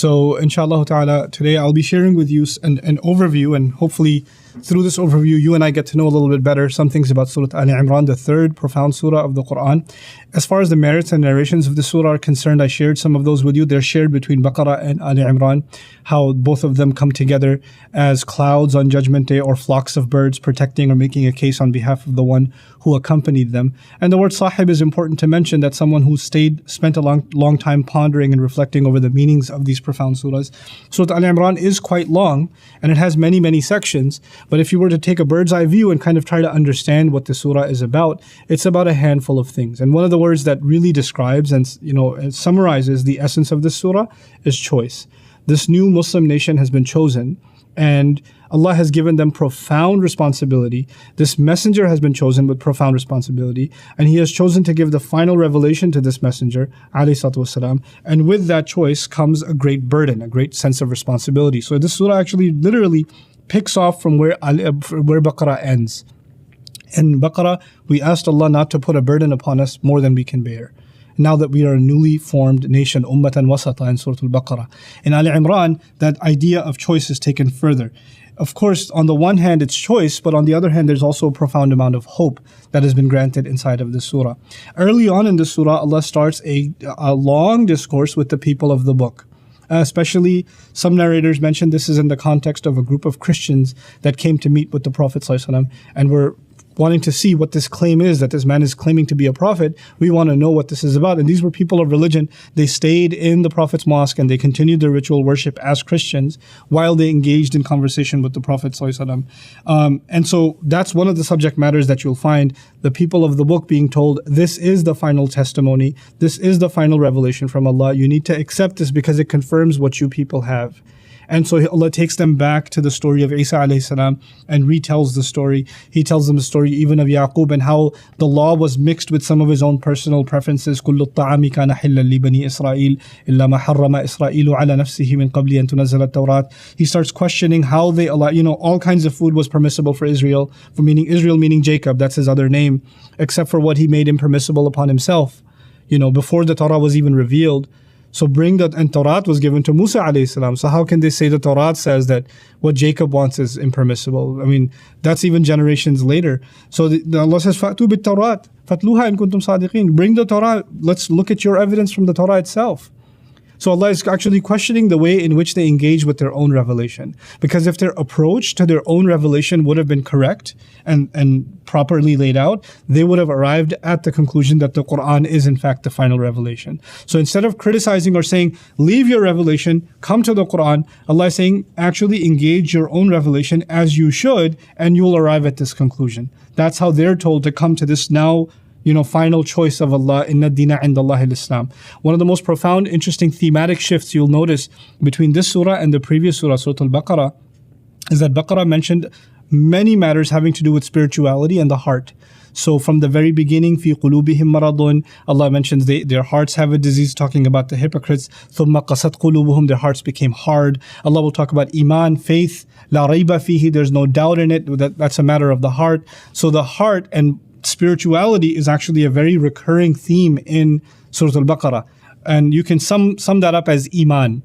So inshallah ta'ala, today I'll be sharing with you an overview, and hopefully through this overview, you and I get to know a little bit better some things about Surah Ali Imran, the third profound surah of the Quran. As far as the merits and narrations of the surah are concerned, I shared some of those with you. They're shared between Baqarah and Ali Imran, how both of them come together as clouds on Judgment Day or flocks of birds protecting or making a case on behalf of the one who accompanied them. And the word sahib is important to mention, that someone who spent a long time pondering and reflecting over the meanings of these profound surahs. Surah Ali Imran is quite long and it has many sections. But if you were to take a bird's eye view and kind of try to understand what the surah is about, it's about a handful of things. And one of the words that really describes and summarizes the essence of this surah is choice. This new Muslim nation has been chosen, and Allah has given them profound responsibility. This messenger has been chosen with profound responsibility, and He has chosen to give the final revelation to this messenger, alayhi salatu wasalam. And with that choice comes a great burden, a great sense of responsibility. So this surah actually literally picks off from where Baqarah ends. In Baqarah, we asked Allah not to put a burden upon us more than we can bear. Now that we are a newly formed nation, ummatan wasata in Surah Al-Baqarah. In Ali Imran, that idea of choice is taken further. Of course, on the one hand, it's choice, but on the other hand, there's also a profound amount of hope that has been granted inside of the surah. Early on in the surah, Allah starts a long discourse with the people of the book. Especially, some narrators mention this is in the context of a group of Christians that came to meet with the Prophet ﷺ and were wanting to see what this claim is, that this man is claiming to be a prophet. We want to know what this is about. And these were people of religion. They stayed in the Prophet's mosque and they continued their ritual worship as Christians while they engaged in conversation with the Prophet ﷺ. And so that's one of the subject matters that you'll find the people of the book being told, this is the final testimony. This is the final revelation from Allah. You need to accept this because it confirms what you people have. And so Allah takes them back to the story of Isa alayhi salam and retells the story. He tells them the story even of Yaqub and how the law was mixed with some of his own personal preferences. كُلُّ الطَّعَامِ كَانَ حِلًّا لِبَنِي إِسْرَائِيلَ إِلَّا مَا حَرَّمَ إِسْرَائِيلُ عَلَى نَفْسِهِ مِنْ قَبْلِ أَن تُنَزَّلَ التَّوْرَاةِ. He starts questioning how they allow, all kinds of food was permissible for Israel, Israel meaning Jacob, that's his other name, except for what he made impermissible upon himself, before the Torah was even revealed. So and Torah was given to Musa alayhi salam. So how can they say the Torah says that what Jacob wants is impermissible? I mean, that's even generations later. So Allah says, فَأْتُوا بِالتَّوْرَاةِ فَاتْلُوهَا إِن كُنْتُمْ صَادِقِينَ. Bring the Torah. Let's look at your evidence from the Torah itself. So Allah is actually questioning the way in which they engage with their own revelation. Because if their approach to their own revelation would have been correct and properly laid out, they would have arrived at the conclusion that the Quran is in fact the final revelation. So instead of criticizing or saying, leave your revelation, come to the Quran, Allah is saying, actually engage your own revelation as you should, and you will arrive at this conclusion. That's how they're told to come to this now final choice of Allah, inna dina indallahi al-Islam. One of the most profound, interesting thematic shifts you'll notice between this surah and the previous surah, Surah Al-Baqarah, is that Baqarah mentioned many matters having to do with spirituality and the heart. So from the very beginning, fi qulubihim maradun, Allah mentions their hearts have a disease, talking about the hypocrites. Thumma qasat qulubuhum, their hearts became hard. Allah will talk about iman, faith, la rayba fihi, there's no doubt in it. That's a matter of the heart. So the heart and spirituality is actually a very recurring theme in Surah Al-Baqarah. And you can sum that up as Iman.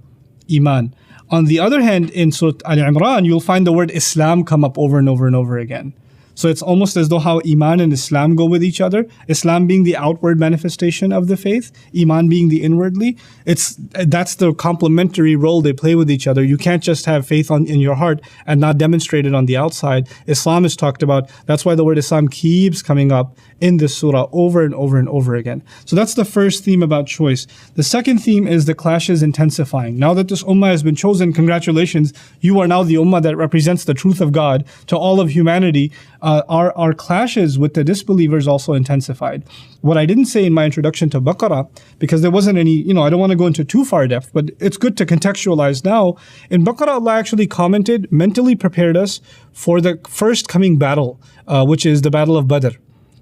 On the other hand, in Surah Ali Imran, you'll find the word Islam come up over and over and over again. So it's almost as though how Iman and Islam go with each other. Islam being the outward manifestation of the faith, Iman being the inwardly. That's the complementary role they play with each other. You can't just have faith in your heart and not demonstrate it on the outside. Islam is talked about. That's why the word Islam keeps coming up in this surah over and over and over again. So that's the first theme about choice. The second theme is the clashes intensifying. Now that this ummah has been chosen, congratulations, you are now the ummah that represents the truth of God to all of humanity. Our clashes with the disbelievers also intensified. What I didn't say in my introduction to Baqarah, because there wasn't any, I don't want to go into too far depth, but it's good to contextualize now. In Baqarah, Allah actually commented, mentally prepared us for the first coming battle, which is the Battle of Badr.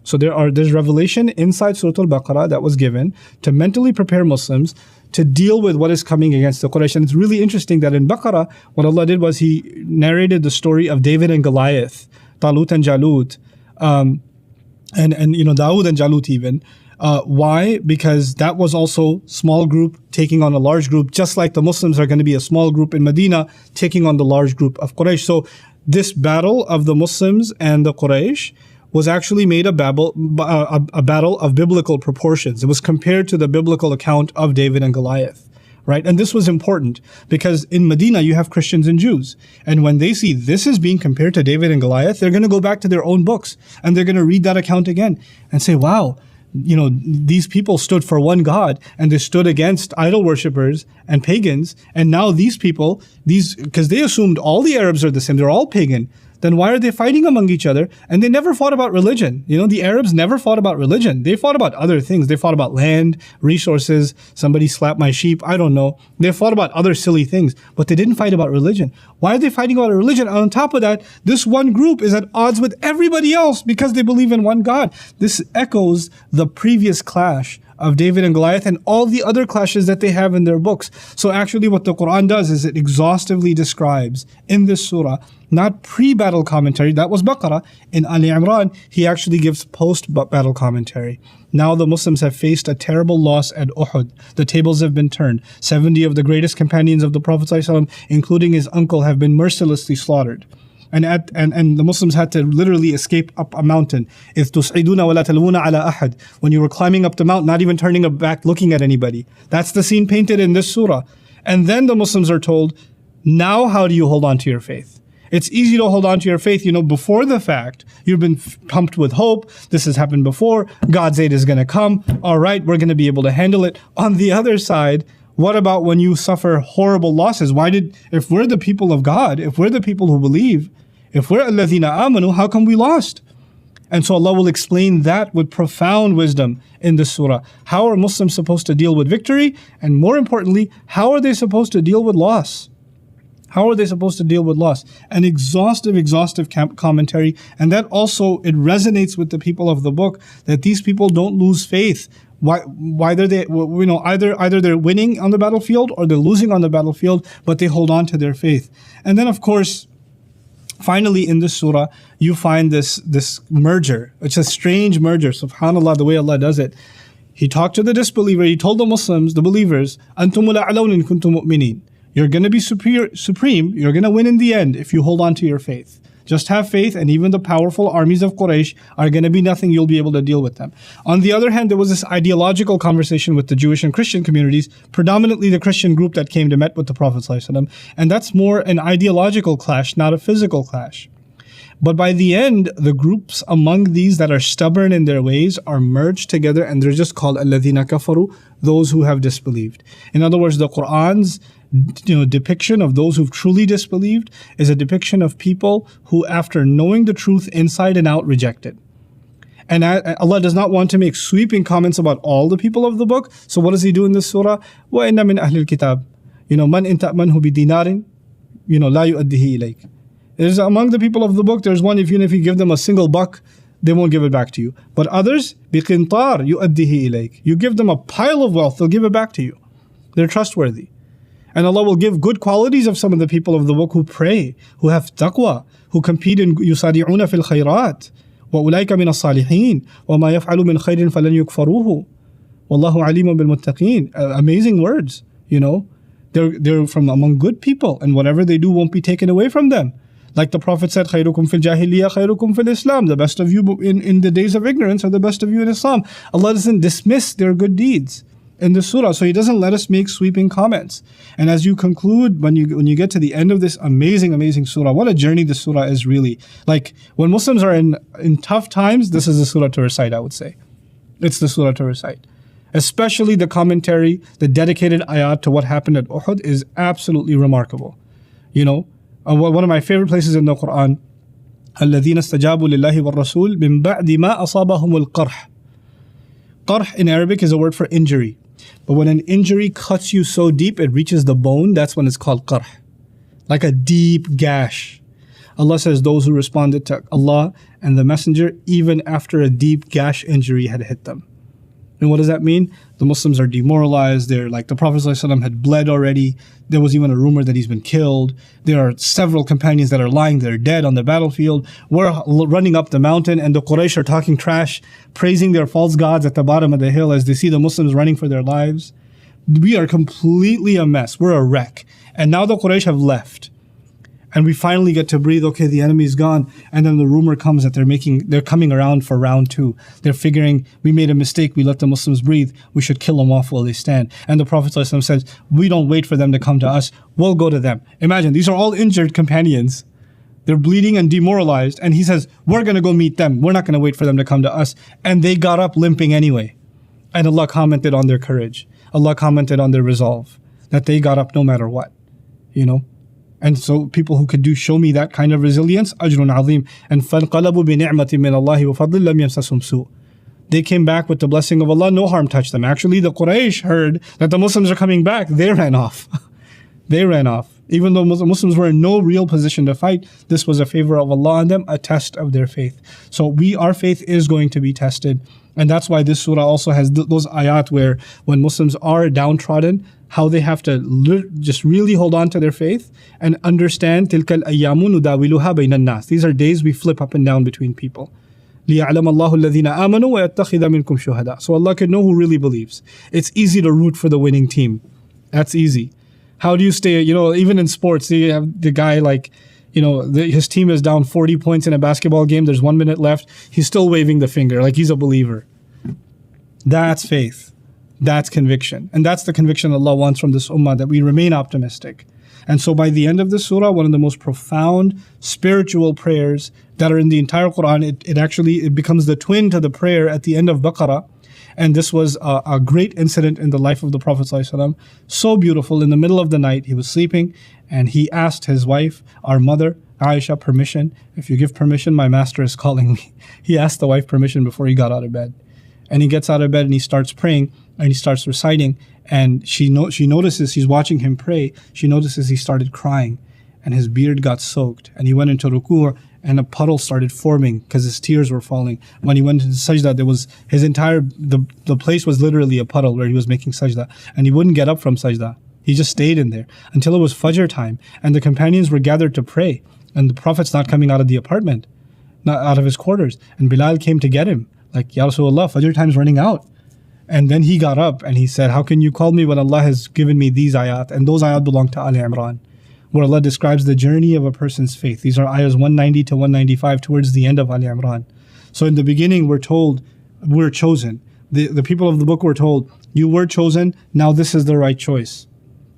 So there's revelation inside Surah Al-Baqarah that was given to mentally prepare Muslims to deal with what is coming against the Quraysh. And it's really interesting that in Baqarah, what Allah did was He narrated the story of David and Goliath, Talut and Jalut, and Dawood and Jalut even. Why? Because that was also small group taking on a large group, just like the Muslims are going to be a small group in Medina taking on the large group of Quraysh. So this battle of the Muslims and the Quraysh was actually made a battle of biblical proportions. It was compared to the biblical account of David and Goliath. Right? And this was important because in Medina you have Christians and Jews. And when they see this is being compared to David and Goliath, they're going to go back to their own books and they're going to read that account again and say, wow, these people stood for one God and they stood against idol worshippers and pagans. And now these people, because they assumed all the Arabs are the same, they're all pagan. Then why are they fighting among each other? And they never fought about religion. The Arabs never fought about religion. They fought about other things. They fought about land, resources, somebody slapped my sheep, I don't know. They fought about other silly things, but they didn't fight about religion. Why are they fighting about religion? And on top of that, this one group is at odds with everybody else because they believe in one God. This echoes the previous clash of David and Goliath and all the other clashes that they have in their books. So actually what the Quran does is it exhaustively describes in this surah, not pre-battle commentary, that was Baqarah. In Ali Imran, he actually gives post-battle commentary. Now the Muslims have faced a terrible loss at Uhud. The tables have been turned. 70 of the greatest companions of the Prophet ﷺ, including his uncle, have been mercilessly slaughtered. And the Muslims had to literally escape up a mountain. إِذْ تُسْعِدُونَ وَلَا تَلْوُونَ عَلَىٰ أَحَدٍ. When you were climbing up the mountain, not even turning back, looking at anybody. That's the scene painted in this surah. And then the Muslims are told, now how do you hold on to your faith? It's easy to hold on to your faith, before the fact. You've been pumped with hope. This has happened before. God's aid is going to come. All right, we're going to be able to handle it. On the other side, what about when you suffer horrible losses? If we're the people of God, if we're the people who believe, if we're alladhina amanu, how come we lost? And so Allah will explain that with profound wisdom in this surah. How are Muslims supposed to deal with victory? And more importantly, how are they supposed to deal with loss? How are they supposed to deal with loss? An exhaustive commentary. And that also, it resonates with the people of the book that these people don't lose faith. Either they're winning on the battlefield or they're losing on the battlefield, but they hold on to their faith. And then of course, finally, in this surah, you find this merger. It's a strange merger. SubhanAllah, the way Allah does it. He talked to the disbeliever. He told the Muslims, the believers, أَنْتُمُ الْأَعْلَوْنَ إِن كُنْتُم مُؤْمِنِينَ. You're going to be supreme. You're going to win in the end if you hold on to your faith. Just have faith, and even the powerful armies of Quraysh are going to be nothing. You'll be able to deal with them. On the other hand, there was this ideological conversation with the Jewish and Christian communities, predominantly the Christian group that came to meet with the Prophet ﷺ, and that's more an ideological clash, not a physical clash. But by the end, the groups among these that are stubborn in their ways are merged together, and they're just called alladhina kafaru, those who have disbelieved. In other words, the Qur'an's depiction of those who've truly disbelieved is a depiction of people who, after knowing the truth inside and out, reject it. And Allah does not want to make sweeping comments about all the people of the book. So what does He do in this surah? وَإِنَّ مِنْ أَهْلِ الْكِتَابِ مَنْ إِن تَأْمَنْهُ بِدِينَارٍ لَا يُؤَدِّهِ إِلَيْكَ. There's among the people of the book, there's one, even if you give them a single buck, they won't give it back to you. But others, بِقِنْطَارٍ يُؤَدِّهِ إِلَيْكَ. You give them a pile of wealth, they'll give it back to you. They're trustworthy. And Allah will give good qualities of some of the people of the book who pray, who have taqwa, who compete in يُسَارِعُونَ فِي الْخَيْرَاتِ وَأُولَٰئِكَ مِنَ الصَّالِحِينَ وَمَا يَفْعَلُوا مِنْ خَيْرٍ فَلَنْ يُكْفَرُوهُ وَاللَّهُ عَلِيمٌ بِالْمُتَّقِينَ. Amazing words, They're from among good people, and whatever they do won't be taken away from them. Like the Prophet said, خَيْرُكُمْ فِي الْجَاهِلِيَّةِ خَيْرُكُمْ فِي الْإِسْلَامِ. The best of you in the days of ignorance are the best of you in Islam. Allah doesn't dismiss their good deeds in the surah, so He doesn't let us make sweeping comments. And as you conclude, when you get to the end of this amazing surah, what a journey this surah is really. Like, when Muslims are in tough times, this is the surah to recite, I would say. It's the surah to recite. Especially the commentary, the dedicated ayat to what happened at Uhud is absolutely remarkable. One of my favorite places in the Quran, الَّذِينَ اسْتَجَابُوا لِلَّهِ وَالرَّسُولِ مِن بَعْدِ مَا أَصَابَهُمُ الْقَرْحِ. Qarh in Arabic is a word for injury. But when an injury cuts you so deep it reaches the bone, that's when it's called qarh. Like a deep gash. Allah says those who responded to Allah and the Messenger even after a deep gash injury had hit them. And what does that mean? The Muslims are demoralized. They're like, the Prophet ﷺ had bled already. There was even a rumor that he's been killed. There are several companions that are lying. They're dead on the battlefield. We're running up the mountain, and the Quraysh are talking trash, praising their false gods at the bottom of the hill as they see the Muslims running for their lives. We are completely a mess. We're a wreck. And now the Quraysh have left. And we finally get to breathe, okay, the enemy's gone. And then the rumor comes that they're coming around for round 2. They're figuring, we made a mistake, we let the Muslims breathe, we should kill them off while they stand. And the Prophet ﷺ says, we don't wait for them to come to us, we'll go to them. Imagine, these are all injured companions. They're bleeding and demoralized. And he says, we're going to go meet them. We're not going to wait for them to come to us. And they got up limping anyway. And Allah commented on their courage. Allah commented on their resolve, that they got up no matter what, you know. And so people who could show me that kind of resilience, ajrun azim. And فَانْقَلَبُوا بِنِعْمَةٍ مِّنَ اللَّهِ وَفَضْلٍ لَمْ يَمْسَسْهُمْ سُوءٌ. They came back with the blessing of Allah, no harm touched them. Actually, the Quraysh heard that the Muslims are coming back. They ran off. They ran off. Even though Muslims were in no real position to fight, this was a favor of Allah on them, a test of their faith. So our faith is going to be tested. And that's why this surah also has those ayat where when Muslims are downtrodden, how they have to just really hold on to their faith and understand تِلْكَ الْأَيَّامُ نُدَاوِلُهَا بَيْنَ النَّاسِ. These are days we flip up and down between people. لِيَعْلَمَ اللَّهُ الَّذِينَ آمَنُوا وَيَتَّخِذَ مِنْكُمْ شُهَدَاءَ. So Allah could know who really believes. It's easy to root for the winning team. That's easy. How do you stay, even in sports, you have the guy like, his team is down 40 points in a basketball game. There's 1 minute left. He's still waving the finger like he's a believer. That's faith. That's conviction. And that's the conviction Allah wants from this ummah, that we remain optimistic. And so by the end of the surah, one of the most profound spiritual prayers that are in the entire Quran, it becomes the twin to the prayer at the end of Baqarah. And this was a great incident in the life of the Prophet ﷺ. So beautiful. In the middle of the night, he was sleeping and he asked his wife, our mother, Aisha, permission. If you give permission, my master is calling me. He asked the wife permission before he got out of bed. And he gets out of bed and he starts praying and he starts reciting. And she notices, she's watching him pray. She notices he started crying and his beard got soaked. And he went into ruku' and a puddle started forming because his tears were falling. When he went into sajda, there was the place was literally a puddle where he was making sajda. And he wouldn't get up from sajda. He just stayed in there until it was Fajr time. And the companions were gathered to pray. And the Prophet's not coming out of the apartment, not out of his quarters. And Bilal came to get him. Like, Ya Rasulullah, Fajr time's running out. And then he got up and he said, how can you call me when Allah has given me these ayat? And those ayat belong to Ali Imran, where Allah describes the journey of a person's faith. These are ayahs 190 to 195 towards the end of Ali Imran. So in the beginning, we're told, we're chosen. The people of the book were told, you were chosen, now this is the right choice.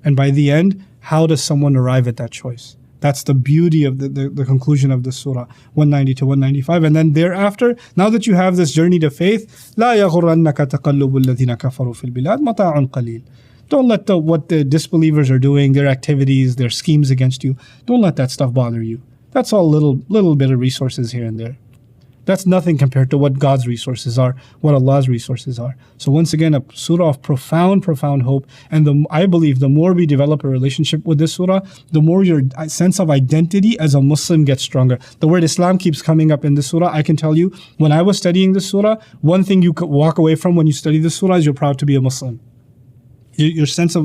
And by the end, how does someone arrive at that choice? That's the beauty of the conclusion of the surah, 190 to 195. And then thereafter, now that you have this journey to faith, لا يغرنك تقلب الذين كفروا في البلاد متاع قليل. Don't let what the disbelievers are doing, their activities, their schemes against you, don't let that stuff bother you. That's all little bit of resources here and there. That's nothing compared to what God's resources are, what Allah's resources are. So once again, a surah of profound hope. And I believe the more we develop a relationship with this surah, the more your sense of identity as a Muslim gets stronger. The word Islam keeps coming up in this surah. I can tell you, when I was studying this surah, one thing you could walk away from when you study this surah is you're proud to be a Muslim. Your sense of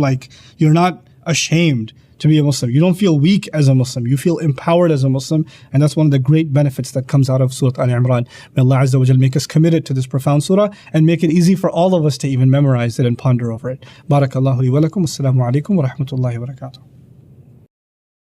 you're not ashamed to be a Muslim. You don't feel weak as a Muslim. You feel empowered as a Muslim. And that's one of the great benefits that comes out of Surah Ali Imran. May Allah Azza wa Jal make us committed to this profound surah and make it easy for all of us to even memorize it and ponder over it. Barakallahu li wa lakum. Assalamu alaikum wa rahmatullahi wa barakatuh.